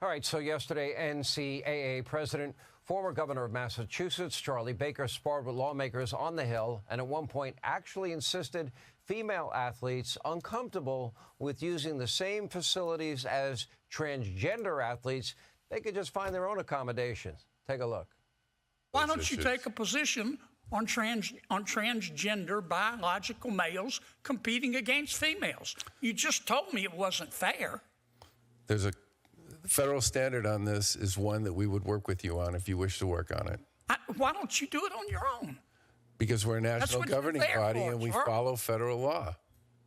All right, so yesterday, NCAA President, former governor of Massachusetts, Charlie Baker, sparred with lawmakers on the Hill and at one point actually insisted female athletes uncomfortable with using the same facilities as transgender athletes, they could just find their own accommodations. Take a look. Why don't you take a position on transgender biological males competing against females? You just told me it wasn't fair. There's a federal standard on this is one that we would work with you on if you wish to work on it. Why don't you do it on your own? Because we're a national governing body and we follow federal law.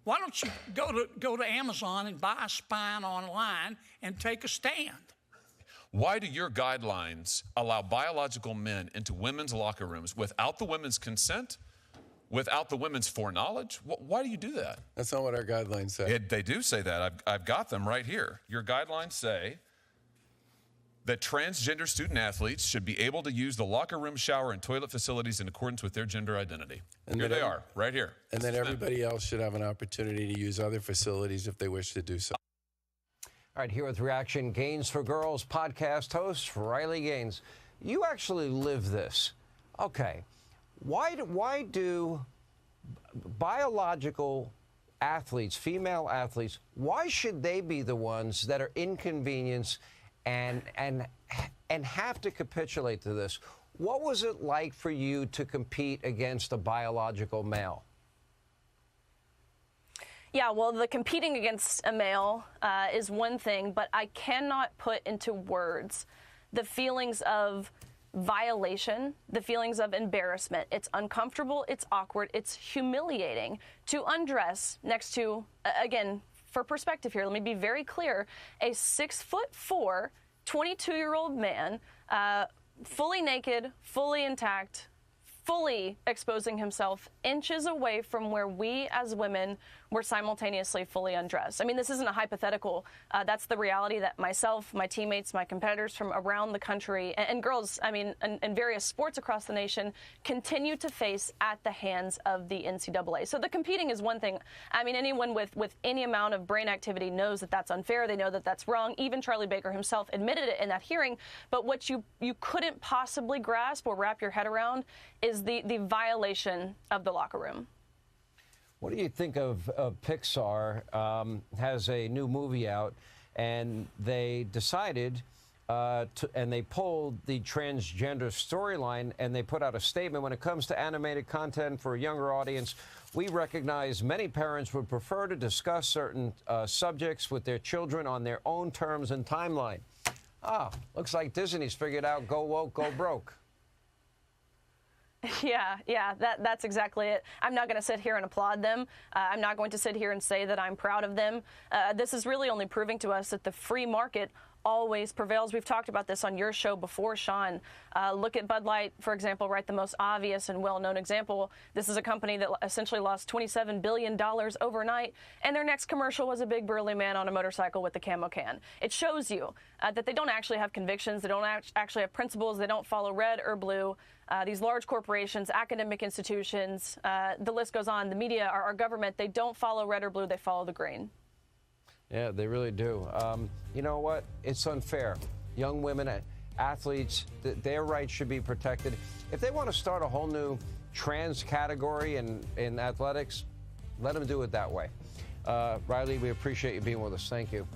Why don't you go to Amazon and buy a spine online and take a stand? Why do your guidelines allow biological men into women's locker rooms without the women's consent, without the women's foreknowledge? Why do you do that? That's not what our guidelines say. They do say that. I've got them right here. Your guidelines say that transgender student athletes should be able to use the locker room, shower, and toilet facilities in accordance with their gender identity. And here they are, right here. And then everybody else should have an opportunity to use other facilities if they wish to do so. All right, here with Reaction, Gains for Girls podcast host Riley Gaines. You actually live this. Okay. Why do biological athletes, female athletes, why should they be the ones that are inconvenienced and have to capitulate to this? What was it like for you to compete against a biological male? Yeah, well, the competing against a male is one thing, but I cannot put into words the feelings of violation, the feelings of embarrassment. It's uncomfortable, it's awkward, it's humiliating to undress next to, again, for perspective here, let me be very clear, a 6'4", 22-year-old man, fully naked, fully intact, fully exposing himself inches away from where we as women were simultaneously fully undressed. I mean, this isn't a hypothetical. That's the reality that myself, my teammates, my competitors from around the country, and girls, I mean, in various sports across the nation, continue to face at the hands of the NCAA. So the competing is one thing. I mean, anyone with any amount of brain activity knows that that's unfair. They know that that's wrong. Even Charlie Baker himself admitted it in that hearing. But what you couldn't possibly grasp or wrap your head around is the violation of the locker room. What do you think of Pixar has a new movie out, and they decided and they pulled the transgender storyline, and they put out a statement. When it comes to animated content for a younger audience, we recognize many parents would prefer to discuss certain subjects with their children on their own terms and timeline. Looks like Disney's figured out go woke, go broke. Yeah, that's exactly it. I'm not going to sit here and applaud them. I'm not going to sit here and say that I'm proud of them. This is really only proving to us that the free market always prevails. We've talked about this on your show before, Sean. Look at Bud Light, for example, right? The most obvious and well-known example. This is a company that essentially lost $27 billion overnight, and their next commercial was a big burly man on a motorcycle with a camo can. It shows you that they don't actually have convictions. They don't actually have principles. They don't follow red or blue. These large corporations, academic institutions, the list goes on, the media, our government, they don't follow red or blue. They follow the green. Yeah, they really do. You know what? It's unfair. Young women, athletes, their rights should be protected. If they want to start a whole new trans category in athletics, let them do it that way. Riley, we appreciate you being with us. Thank you.